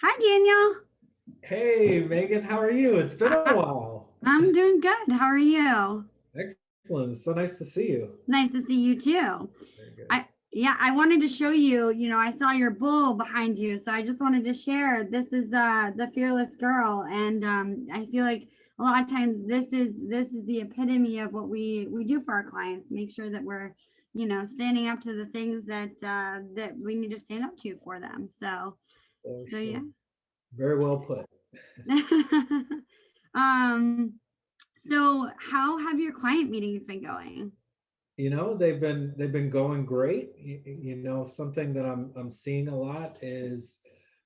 Hi, Daniel. Hey, Megan, how are you? It's been a I, while. I'm doing good. How are you? Excellent. It's so nice to see you. Nice to see you too. Very good. I wanted to show you, I saw your bull behind you, so I just wanted to share. This is the fearless girl, and I feel like a lot of times this is the epitome of what we do for our clients. Make sure that we're, standing up to the things that we need to stand up to for them. So For so sure. yeah. Very well put. um So, how have your client meetings been going? They've been going great. Something that I'm seeing a lot is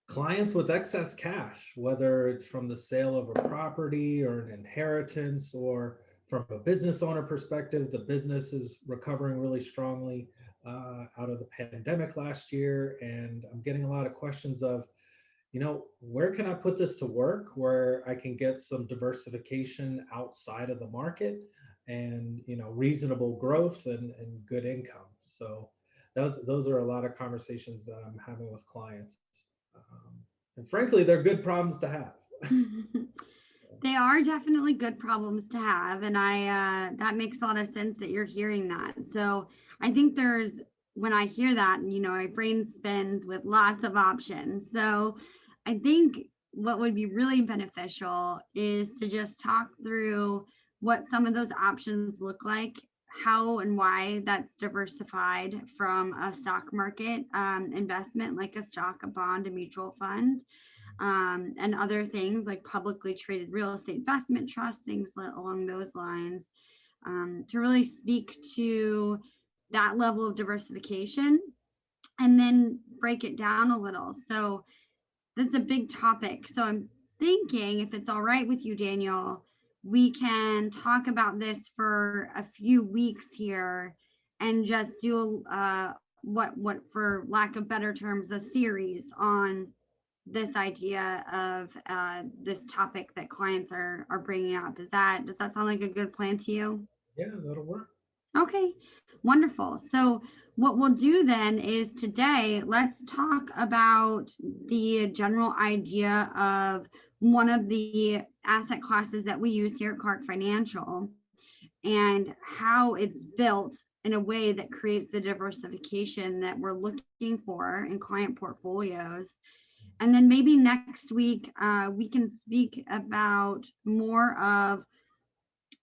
clients with excess cash, whether it's from the sale of a property or an inheritance or from a business owner perspective, the business is recovering really strongly out of the pandemic last year. And I'm getting a lot of questions of, where can I put this to work where I can get some diversification outside of the market and, reasonable growth and good income. So those are a lot of conversations that I'm having with clients. And frankly, they're good problems to have. They are definitely good problems to have, and I that makes a lot of sense that you're hearing that. So, I think there's when I hear that, my brain spins with lots of options. So, I think what would be really beneficial is to just talk through what some of those options look like, how and why that's diversified from a stock market investment, like a stock, a bond, a mutual fund, and other things like publicly traded real estate investment trusts, things along those lines, to really speak to that level of diversification and then break it down a little. So that's a big topic. So I'm thinking, if it's all right with you, Daniel, we can talk about this for a few weeks here and just do what for lack of better terms, a series on this idea of this topic that clients are bringing up. Does that sound like a good plan to you? Yeah, that'll work. Okay, wonderful. So, what we'll do then is today, let's talk about the general idea of one of the asset classes that we use here at Clark Financial and how it's built in a way that creates the diversification that we're looking for in client portfolios. And then maybe next week, we can speak about more of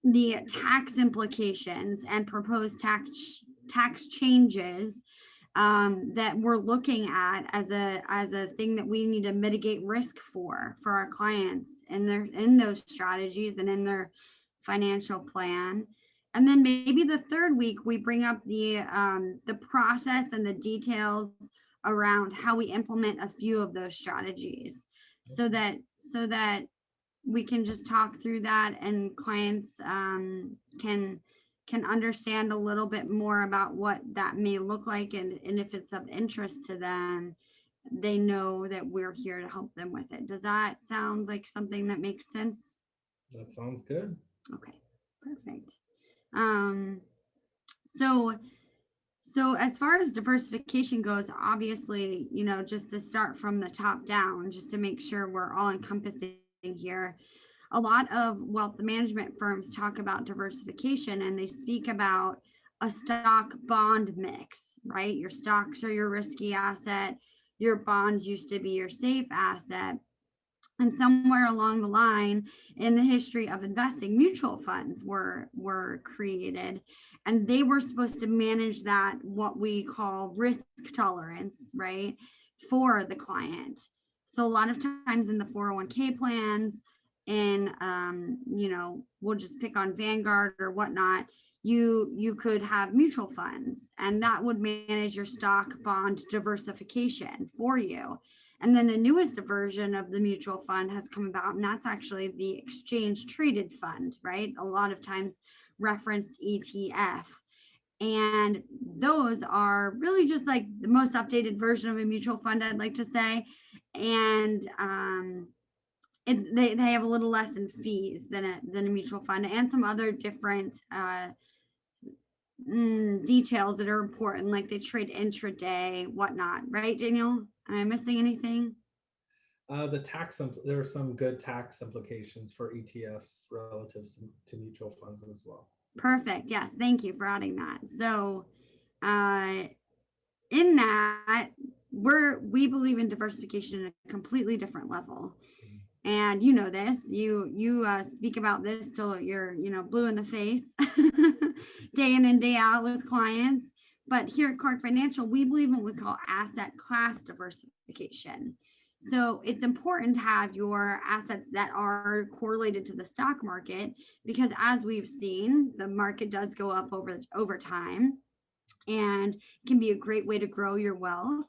the tax implications and proposed tax changes that we're looking at as a thing that we need to mitigate risk for our clients in their in those strategies and in their financial plan. And then maybe the third week we bring up the process and the details around how we implement a few of those strategies so that we can just talk through that and clients can understand a little bit more about what that may look like, and if it's of interest to them, they know that we're here to help them with it. Does that sound like something that makes sense? That sounds good. Okay, perfect. um so so as far as diversification goes, obviously, just to start from the top down, just to make sure we're all encompassing here, a lot of wealth management firms talk about diversification and they speak about a stock bond mix, right? Your stocks are your risky asset, your bonds used to be your safe asset. And somewhere along the line in the history of investing, mutual funds were created, and they were supposed to manage that what we call risk tolerance, right, for the client. So a lot of times in the 401k plans, and we'll just pick on Vanguard or whatnot, you could have mutual funds and that would manage your stock bond diversification for you. And then the newest version of the mutual fund has come about, and that's actually the exchange traded fund, right? A lot of times referenced ETF. And those are really just like the most updated version of a mutual fund, I'd like to say. And they have a little less in fees than a mutual fund, and some other different details that are important, like they trade intraday, whatnot. Right, Daniel? Am I missing anything? The there are some good tax implications for ETFs relative to mutual funds as well. Perfect. Yes. Thank you for adding that. So, uh, in that, we believe in diversification at a completely different level. And you know this, you speak about this till you're, blue in the face, day in and day out with clients. But here at Clark Financial, we believe in what we call asset class diversification. So it's important to have your assets that are correlated to the stock market, because as we've seen, the market does go up over time, and can be a great way to grow your wealth.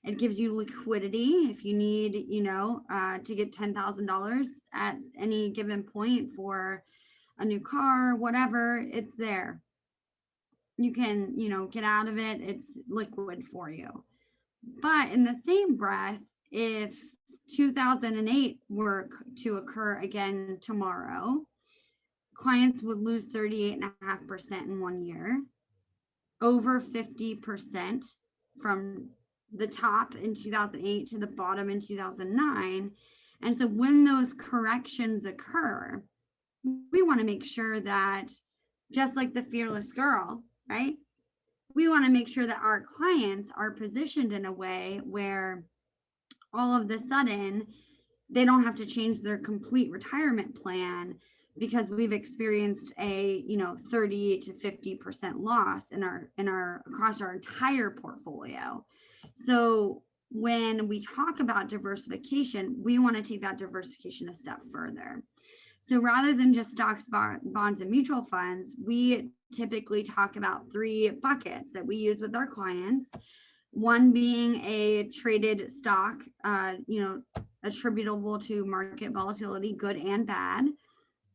It gives you liquidity if you need, to get $10,000 at any given point for a new car, whatever, it's there. You can, get out of it. It's liquid for you. But in the same breath, if 2008 were to occur again tomorrow, clients would lose 38.5% in 1 year, over 50% from the top in 2008 to the bottom in 2009. And so when those corrections occur, we want to make sure that, just like the fearless girl, right? We want to make sure that our clients are positioned in a way where all of a sudden they don't have to change their complete retirement plan because we've experienced a 30 to 50% loss in our across our entire portfolio. So when we talk about diversification, we want to take that diversification a step further. So rather than just stocks, bonds, and mutual funds, we typically talk about 3 buckets that we use with our clients. One being a traded stock, attributable to market volatility, good and bad.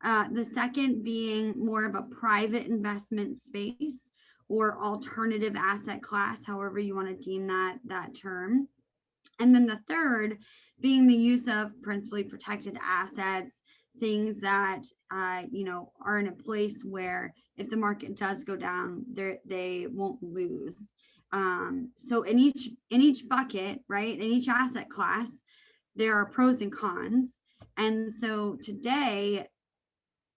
The second being more of a private investment space or alternative asset class, however you want to deem that term. And then the third being the use of principally protected assets, things that are in a place where if the market does go down, they won't lose. So in each bucket, right, in each asset class, there are pros and cons. And so today,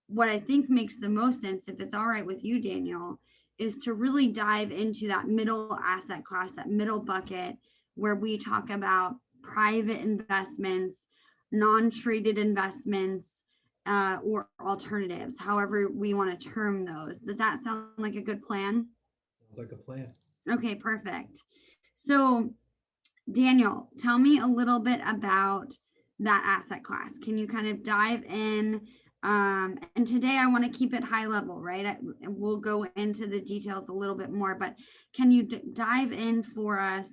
what I think makes the most sense, if it's all right with you, Daniel, is to really dive into that middle asset class, that middle bucket, where we talk about private investments, non-traded investments, or alternatives, however we want to term those. Does that sound like a good plan? Sounds like a plan. Okay, perfect. So, Daniel, tell me a little bit about that asset class. Can you kind of dive in? And today I want to keep it high level, right? We'll go into the details a little bit more, but can you dive in for us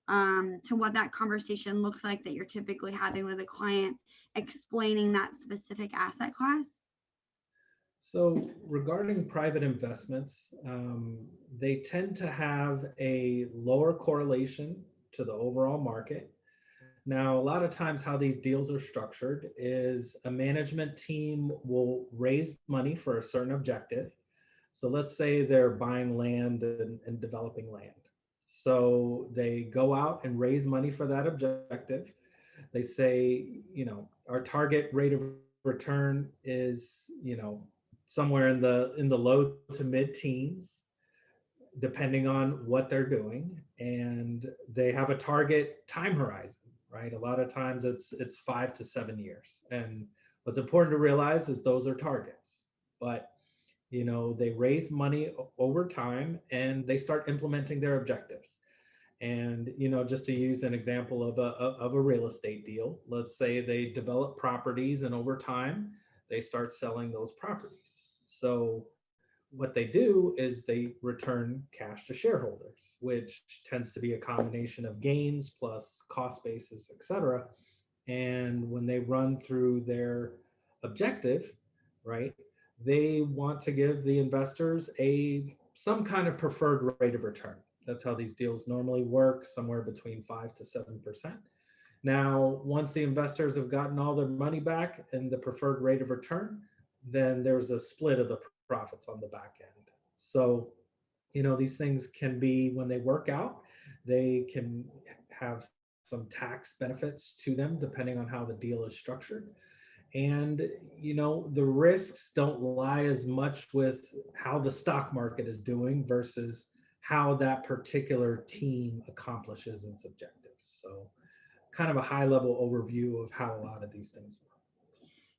to what that conversation looks like that you're typically having with a client, explaining that specific asset class? So regarding private investments, they tend to have a lower correlation to the overall market. Now, a lot of times how these deals are structured is a management team will raise money for a certain objective. So let's say they're buying land and developing land. So they go out and raise money for that objective. They say, our target rate of return is, somewhere in the low to mid teens, depending on what they're doing. And they have a target time horizon, right? A lot of times it's 5 to 7 years. And what's important to realize is those are targets, but they raise money over time and they start implementing their objectives. And just to use an example of a real estate deal, let's say they develop properties and over time they start selling those properties. So what they do is they return cash to shareholders, which tends to be a combination of gains plus cost basis, et cetera. And when they run through their objective, right, they want to give the investors some kind of preferred rate of return. That's how these deals normally work, somewhere between 5 to 7%. Now, once the investors have gotten all their money back and the preferred rate of return, then there's a split of the profits on the back end. So, these things can be, when they work out, they can have some tax benefits to them depending on how the deal is structured. And the risks don't lie as much with how the stock market is doing versus how that particular team accomplishes its objectives. So kind of a high level overview of how a lot of these things work.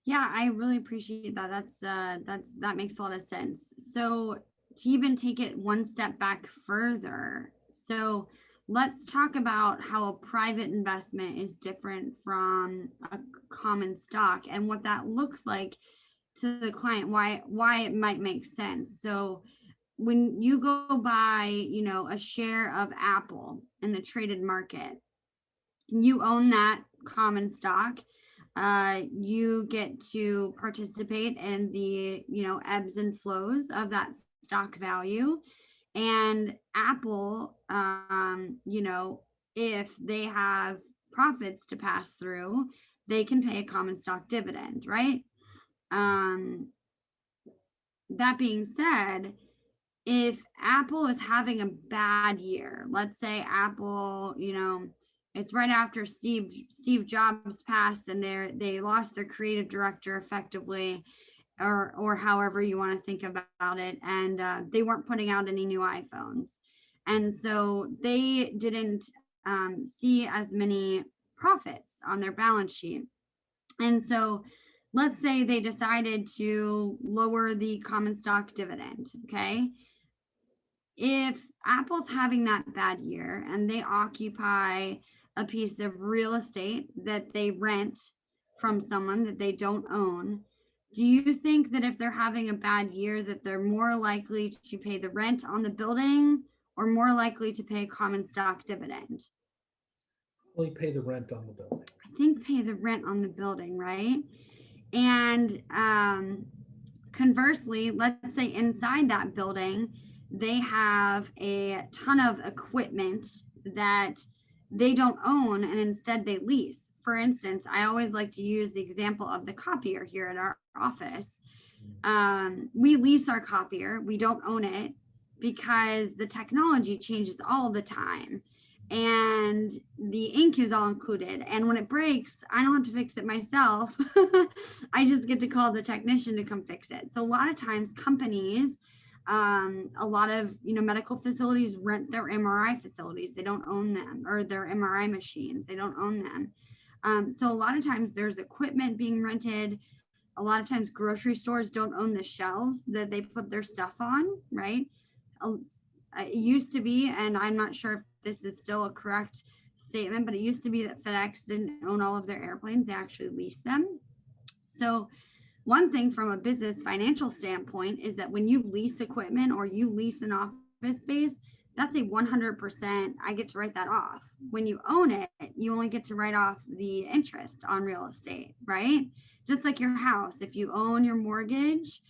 Yeah, I really appreciate that. That makes a lot of sense. So to even take it one step back further, so let's talk about how a private investment is different from a common stock and what that looks like to the client, why it might make sense. So when you go buy, a share of Apple in the traded market, you own that common stock. You get to participate in the, ebbs and flows of that stock value. And Apple, if they have profits to pass through, they can pay a common stock dividend, right? That being said, if Apple is having a bad year, let's say Apple, it's right after Steve Jobs passed and they lost their creative director effectively, or however you want to think about it, and they weren't putting out any new iPhones, and so they didn't see as many profits on their balance sheet. And so let's say they decided to lower the common stock dividend. Okay, if Apple's having that bad year and they occupy a piece of real estate that they rent from someone that they don't own, do you think that if they're having a bad year that they're more likely to pay the rent on the building or more likely to pay a common stock dividend? Only pay the rent on the building. I think pay the rent on the building, right? And conversely, let's say inside that building, they have a ton of equipment that they don't own and instead they lease. For instance, I always like to use the example of the copier here at our office. We lease our copier, we don't own it because the technology changes all the time and the ink is all included. And when it breaks, I don't have to fix it myself. I just get to call the technician to come fix it. So a lot of times companies, a lot of medical facilities rent their MRI facilities. They don't own them, or their MRI machines. They don't own them. So a lot of times there's equipment being rented. A lot of times grocery stores don't own the shelves that they put their stuff on, right? It used to be, and I'm not sure if this is still a correct statement, but it used to be that FedEx didn't own all of their airplanes. They actually leased them. So one thing from a business financial standpoint is that when you lease equipment or you lease an office space, that's a 100%, I get to write that off. When you own it, you only get to write off the interest on real estate, right? Just like your house. If you own your mortgage,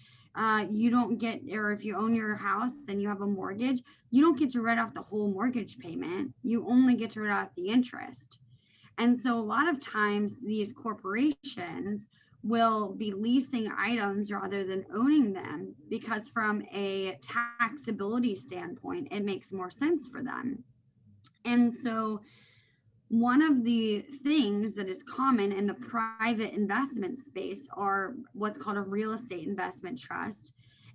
you don't get, or if you own your house and you have a mortgage, you don't get to write off the whole mortgage payment. You only get to write off the interest. And so a lot of times these corporations will be leasing items rather than owning them because from a taxability standpoint, it makes more sense for them. And so one of the things that is common in the private investment space are what's called a real estate investment trust.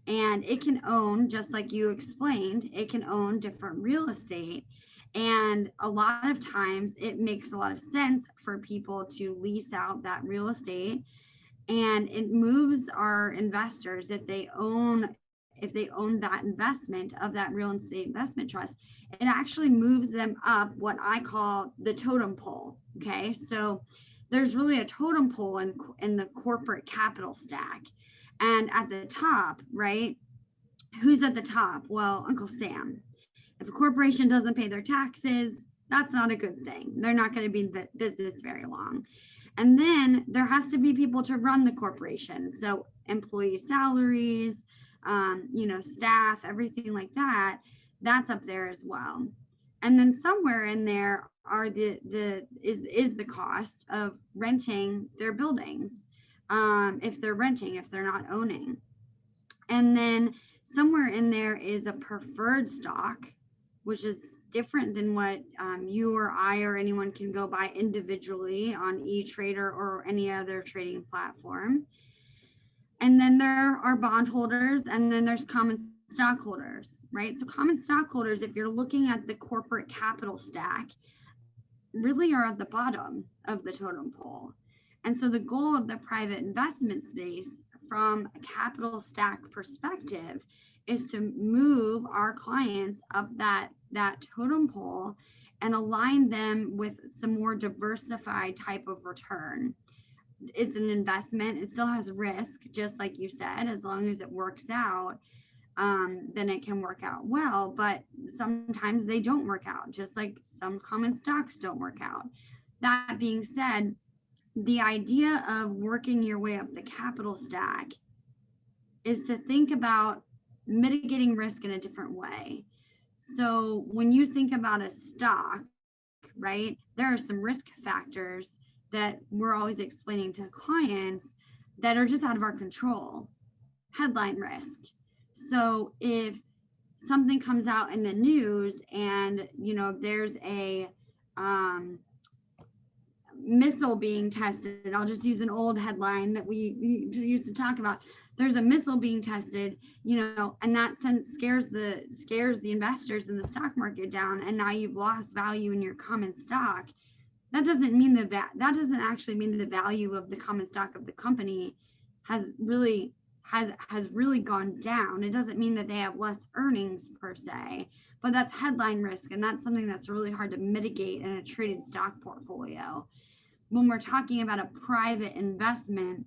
And it can own, just like you explained, it can own different real estate. And a lot of times it makes a lot of sense for people to lease out that real estate. And it moves our investors, if they own that investment of that real estate investment trust, it actually moves them up what I call the totem pole. Okay, so there's really a totem pole in the corporate capital stack, and at the top, right, who's at the top? Well, Uncle Sam. If a corporation doesn't pay their taxes, that's not a good thing. They're not going to be in business very long. And then there has to be people to run the corporation, so employee salaries, staff, everything like that, that's up there as well. And then somewhere in there are the cost of renting their buildings, if they're renting, if they're not owning. And then somewhere in there is a preferred stock, which is different than what you or I or anyone can go buy individually on eTrader or any other trading platform. And then there are bondholders, and then there's common stockholders, right? So common stockholders, if you're looking at the corporate capital stack, really are at the bottom of the totem pole. And so the goal of the private investment space from a capital stack perspective is to move our clients up that totem pole and align them with some more diversified type of return. It's an investment. It still has risk, just like you said. As long as it works out, then it can work out well. But sometimes they don't work out, just like some common stocks don't work out. That being said, the idea of working your way up the capital stack is to think about mitigating risk in a different way. So when you think about a stock, right, there are some risk factors that we're always explaining to clients that are just out of our control. Headline risk. So if something comes out in the news and, there's a missile being tested, I'll just use an old headline that we used to talk about. There's a missile being tested, and that scares the investors in the stock market down, and now you've lost value in your common stock. That doesn't actually mean the value of the common stock of the company has really gone down. It doesn't mean that they have less earnings per se, but that's headline risk, and that's something that's really hard to mitigate in a traded stock portfolio. When we're talking about a private investment,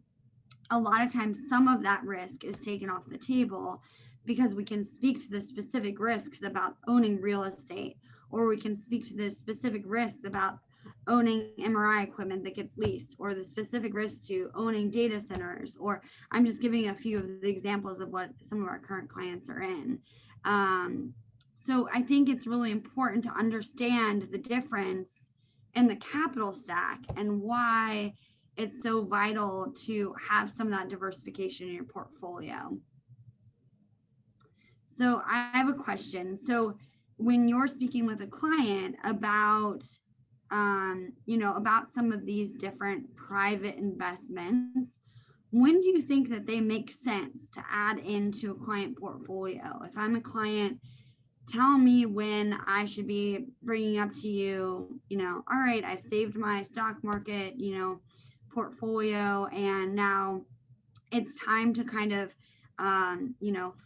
a lot of times some of that risk is taken off the table because we can speak to the specific risks about owning real estate, or we can speak to the specific risks about owning MRI equipment that gets leased, or the specific risks to owning data centers, or I'm just giving a few of the examples of what some of our current clients are in. So I think it's really important to understand the difference in the capital stack and why it's so vital to have some of that diversification in your portfolio. So I have a question. So when you're speaking with a client about about some of these different private investments, when do you think that they make sense to add into a client portfolio? If I'm a client, tell me when I should be bringing up to you, all right, I've saved my stock market, portfolio, and now it's time to kind of,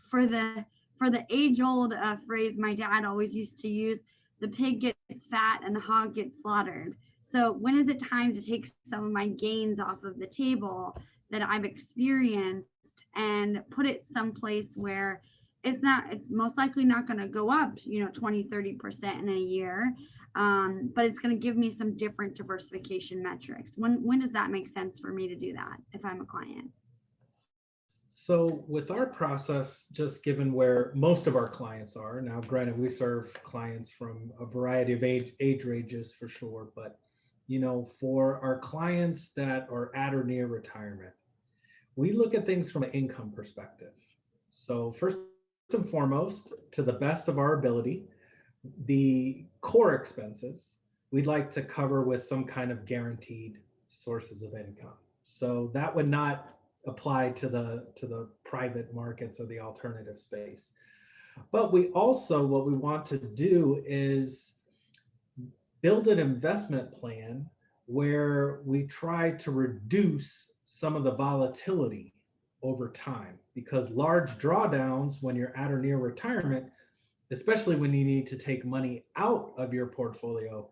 for the age-old phrase my dad always used to use, the pig gets fat and the hog gets slaughtered. So when is it time to take some of my gains off of the table that I've experienced and put it someplace where it's most likely not going to go up, 20-30% in a year, but it's going to give me some different diversification metrics. When does that make sense for me to do that if I'm a client? So with our process, just given where most of our clients are now, granted, we serve clients from a variety of age ranges for sure, but for our clients that are at or near retirement, we look at things from an income perspective. So first and foremost, to the best of our ability, the core expenses we'd like to cover with some kind of guaranteed sources of income. So that would not apply to the private markets or the alternative space. But we also, what we want to do is build an investment plan where we try to reduce some of the volatility over time, because large drawdowns when you're at or near retirement, especially when you need to take money out of your portfolio,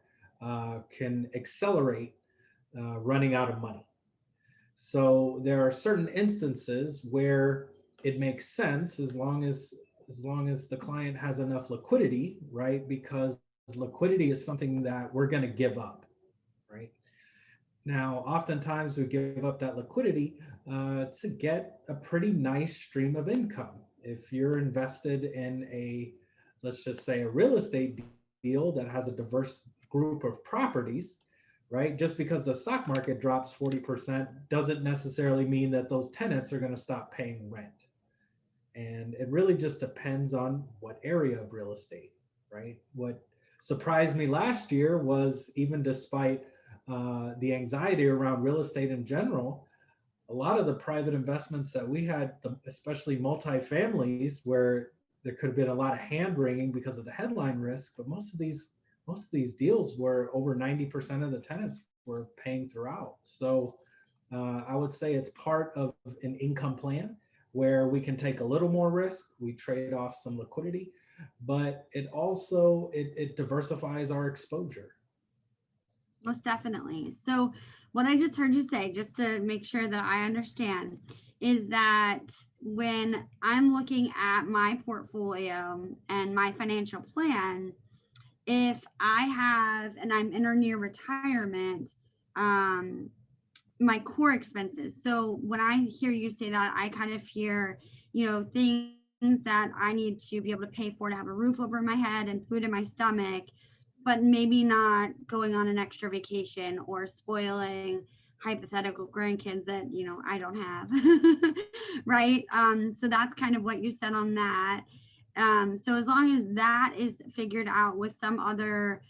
can accelerate running out of money. So there are certain instances where it makes sense as long as the client has enough liquidity, right? Because liquidity is something that we're going to give up, right? Now, oftentimes we give up that liquidity to get a pretty nice stream of income. If you're invested in let's just say a real estate deal that has a diverse group of properties, right? Just because the stock market drops 40% doesn't necessarily mean that those tenants are going to stop paying rent. And it really just depends on what area of real estate, right? What surprised me last year was, even despite the anxiety around real estate in general, a lot of the private investments that we had, especially multifamilies, where there could have been a lot of hand wringing because of the headline risk, but most of these deals were over 90% of the tenants were paying throughout. So I would say it's part of an income plan where we can take a little more risk, we trade off some liquidity, but it also it diversifies our exposure. Most definitely. So what I just heard you say, just to make sure that I understand, is that when I'm looking at my portfolio and my financial plan, if I have, and I'm in or near retirement, my core expenses. So when I hear you say that, I kind of hear, things that I need to be able to pay for to have a roof over my head and food in my stomach, but maybe not going on an extra vacation or spoiling hypothetical grandkids that, I don't have. Right. So that's kind of what you said on that. So as long as that is figured out with some other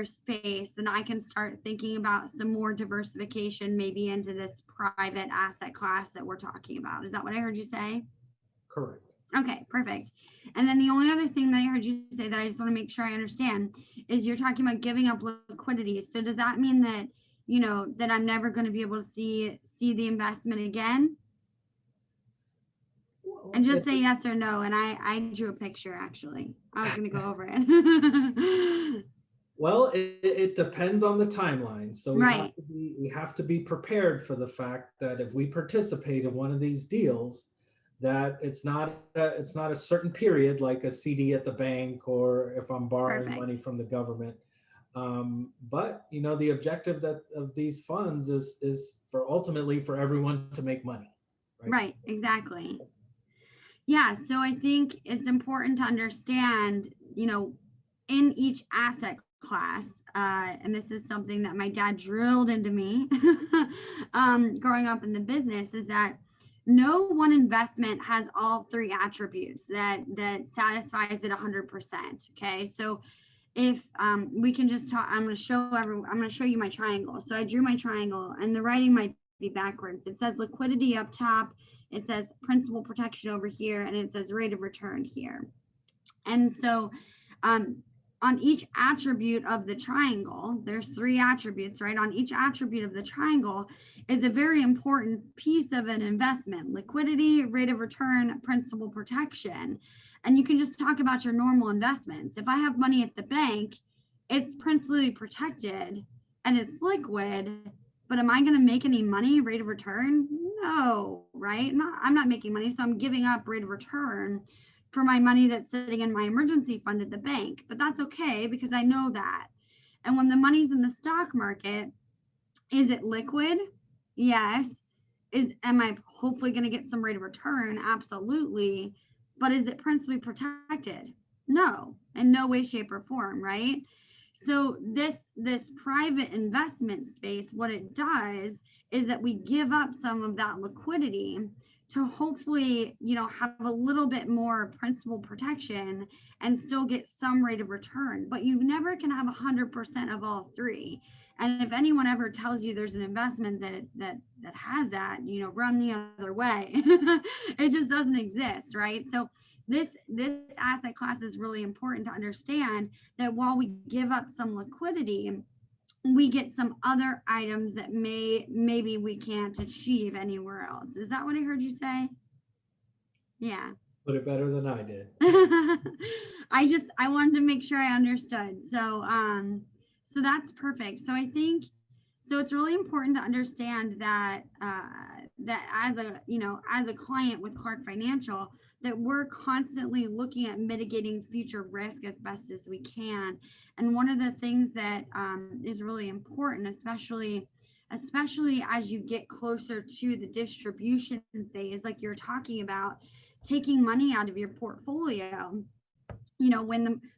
space, then I can start thinking about some more diversification, maybe into this private asset class that we're talking about. Is that what I heard you say? Correct. Okay, perfect. And then the only other thing that I heard you say that I just want to make sure I understand is you're talking about giving up liquidity. So does that mean that, that I'm never going to be able to see the investment again? And just say yes or no. And I drew a picture, actually. I was going to go over it. Well, it depends on the timeline. So Right. we have to be prepared for the fact that if we participate in one of these deals, that it's not a certain period like a CD at the bank, or if I'm borrowing Perfect. money from the government. But the objective of these funds is ultimately for everyone to make money. Right. Exactly. Yeah. So I think it's important to understand, in each asset class, and this is something that my dad drilled into me growing up in the business, is that no one investment has all three attributes that satisfies it 100%. Okay, so if we can just talk, I'm going to show you my triangle. So I drew my triangle, and the writing might be backwards. It says liquidity up top, it says principal protection over here, and it says rate of return here. And so on each attribute of the triangle, there's three attributes, right? On each attribute of the triangle is a very important piece of an investment: liquidity, rate of return, principal protection. And you can just talk about your normal investments. If I have money at the bank, it's principally protected and it's liquid, but am I going to make any money? Rate of return? No, right? I'm not making money, so I'm giving up rate of return for my money that's sitting in my emergency fund at the bank. But that's okay because I know that. And when the money's in the stock market, is it liquid? Yes. Am I hopefully going to get some rate of return? Absolutely. But is it principally protected? No, in no way, shape, or form, right? So this private investment space, what it does is that we give up some of that liquidity to hopefully, have a little bit more principal protection and still get some rate of return. But you never can have 100% of all three. And if anyone ever tells you there's an investment that has that, run the other way. It just doesn't exist, right? So this asset class is really important to understand, that while we give up some liquidity, we get some other items that maybe we can't achieve anywhere else. Is that what I heard you say? Yeah. Put it better than I did. I wanted to make sure I understood. So that's perfect. So I think, so it's really important to understand that that as a client with Clark Financial, that we're constantly looking at mitigating future risk as best as we can. And one of the things that is really important, especially as you get closer to the distribution phase, like you're talking about, taking money out of your portfolio, you know,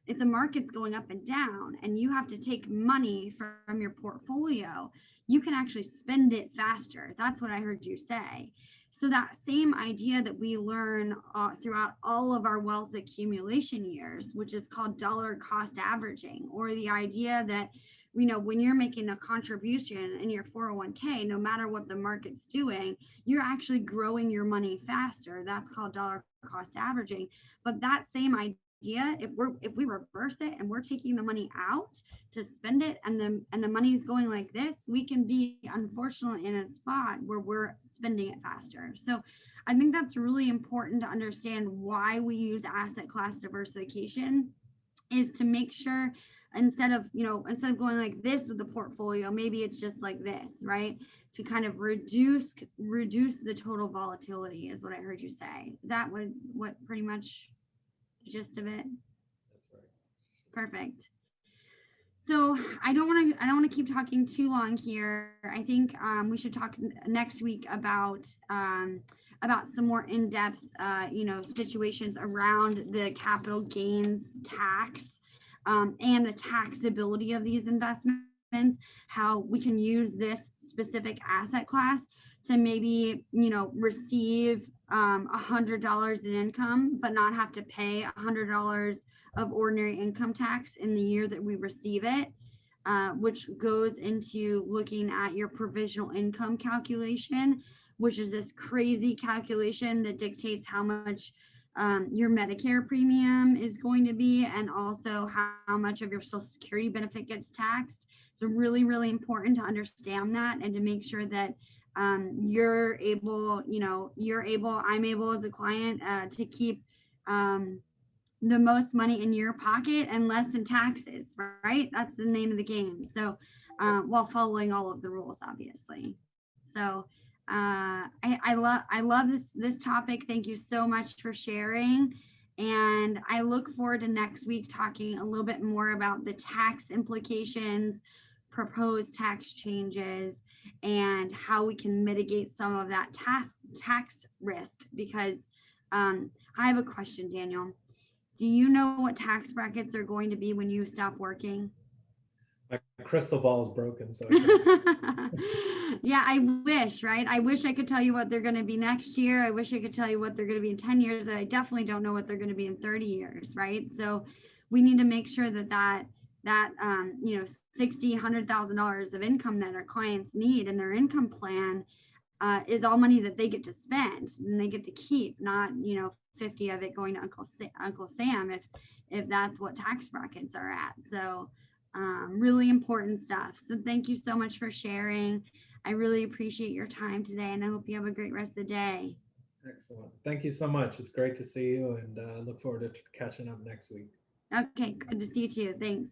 if the market's going up and down and you have to take money from your portfolio, you can actually spend it faster. That's what I heard you say. So that same idea that we learn throughout all of our wealth accumulation years, which is called dollar cost averaging, or the idea that, you know, when you're making a contribution in your 401k, no matter what the market's doing, you're actually growing your money faster. That's called dollar cost averaging. But that same idea, if we reverse it and we're taking the money out to spend it, and the money's going like this, we can be unfortunately in a spot where we're spending it faster. So I think that's really important to understand why we use asset class diversification, is to make sure, instead of going like this with the portfolio, maybe it's just like this, right? To kind of reduce the total volatility, is what I heard you say. Is that what pretty much the gist of it? That's right. Perfect. So I don't want to keep talking too long here. I think we should talk next week about some more in-depth situations around the capital gains tax, and the taxability of these investments, how we can use this specific asset class to maybe, you know, receive $100 in income, but not have to pay $100 of ordinary income tax in the year that we receive it, which goes into looking at your provisional income calculation, which is this crazy calculation that dictates how much your Medicare premium is going to be, and also how much of your Social Security benefit gets taxed. So really, really important to understand that, and to make sure that I'm able as a client to keep the most money in your pocket and less in taxes, right? That's the name of the game. So while following all of the rules, obviously. So I love this topic. Thank you so much for sharing. And I look forward to next week talking a little bit more about the tax implications, proposed tax changes, and how we can mitigate some of that tax risk. Because I have a question, Daniel. Do you know what tax brackets are going to be when you stop working? My crystal ball is broken, so Yeah, I wish, right? I wish I could tell you what they're going to be next year. I wish I could tell you what they're going to be in 10 years. I definitely don't know what they're going to be in 30 years, right? So we need to make sure that $60,000, $100,000 of income that our clients need in their income plan is all money that they get to spend and they get to keep, not 50 of it going to Uncle Sam if that's what tax brackets are at. So really important stuff. So thank you so much for sharing. I really appreciate your time today, and I hope you have a great rest of the day. excellent. Thank you so much. It's great to see you, and look forward to catching up next week. Okay, good to see you too. Thanks.